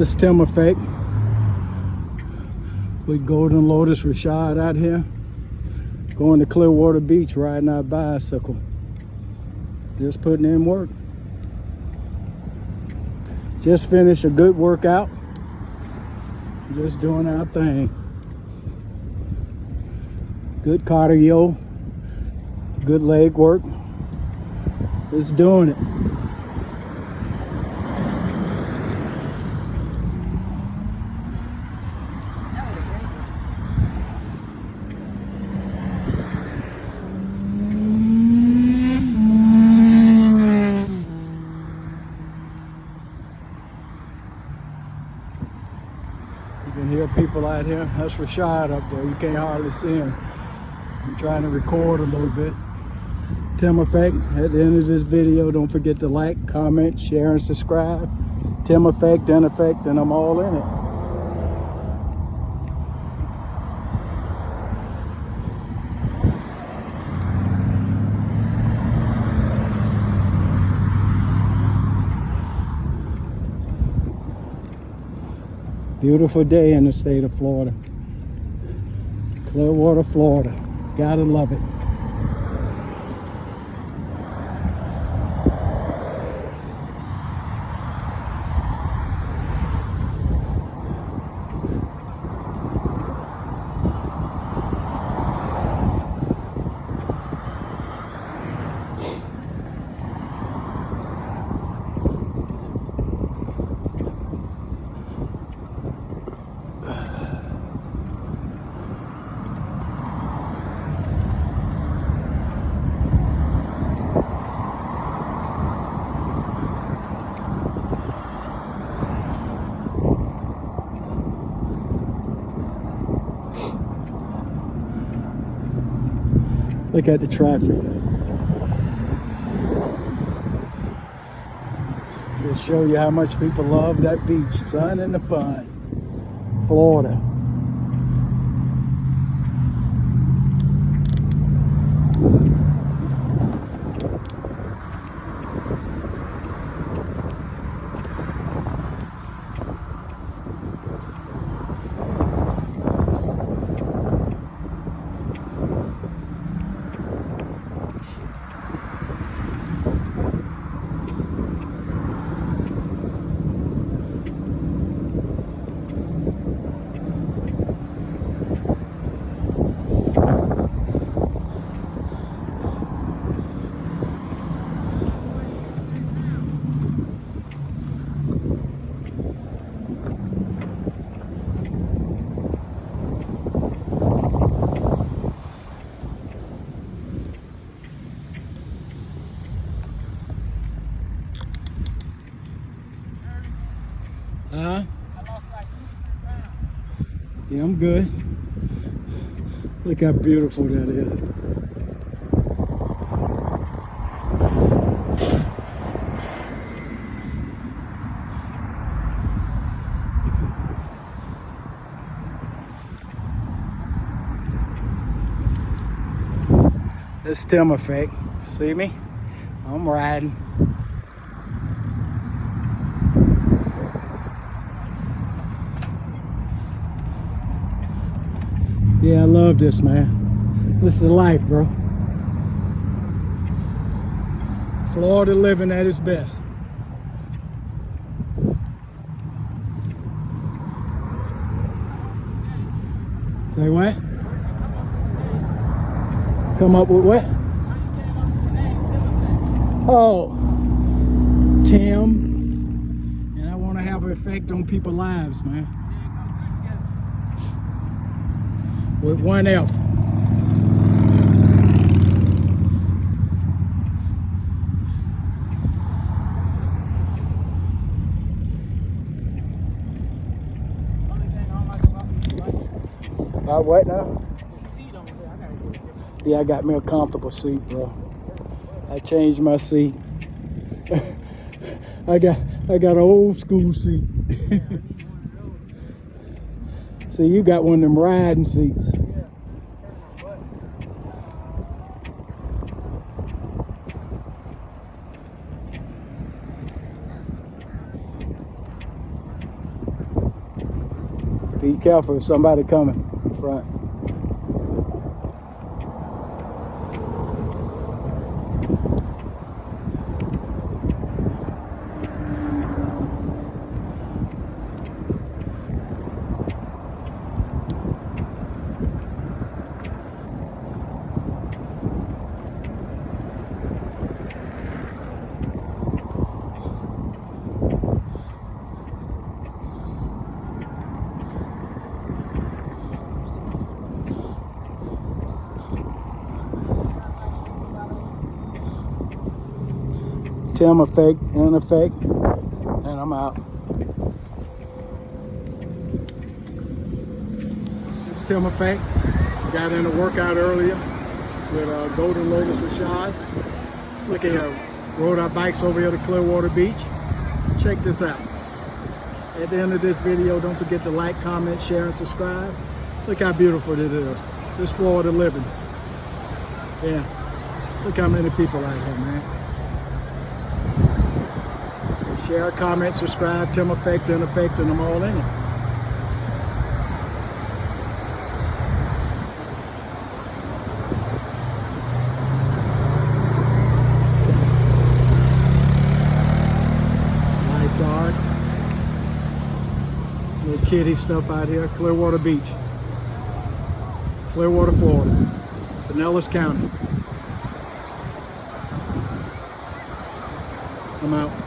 This Tim effect with Golden Lotus Rashad out here, going to Clearwater Beach, riding our bicycle, just putting in work. Just finished a good workout, just doing our thing. Good cardio, good leg work, just doing it. You can hear people out here. That's Rashad up there. You can't hardly see him. I'm trying to record a little bit. Tim Effect, at the end of this video, don't forget to like, comment, share, and subscribe. Tim Effect, and I'm all in it. Beautiful day in the state of Florida. Clearwater, Florida. Gotta love it. Look at the traffic. Just show you how much people love that beach. Sun and the fun. Florida. Yeah, I'm good. Look how beautiful that is. This Tim Effect. See me? I'm riding. Yeah, I love this, man. This is life, bro. Florida living at its best. Say what? Come up with what? Oh, Tim. And I want to have an effect on people's lives, man. With one F. About what now? Yeah, I got me a comfortable seat, bro. I changed my seat. I got an old school seat. See, you got one of them riding seats. Be careful if somebody coming in front. Tim effect, in effect, and I'm out. It's Tim effect. Got in a workout earlier with Golden Lotus Rashad. Look at here, rode our bikes over here to Clearwater Beach. Check this out. At the end of this video, don't forget to like, comment, share, and subscribe. Look how beautiful this is. This Florida living. Yeah, look how many people out here, man. Share, comment, subscribe, Tim Effect, in effect, and I'm all in it. Lifeguard. Little kiddie stuff out here. Clearwater Beach. Clearwater, Florida. Pinellas County. I'm out.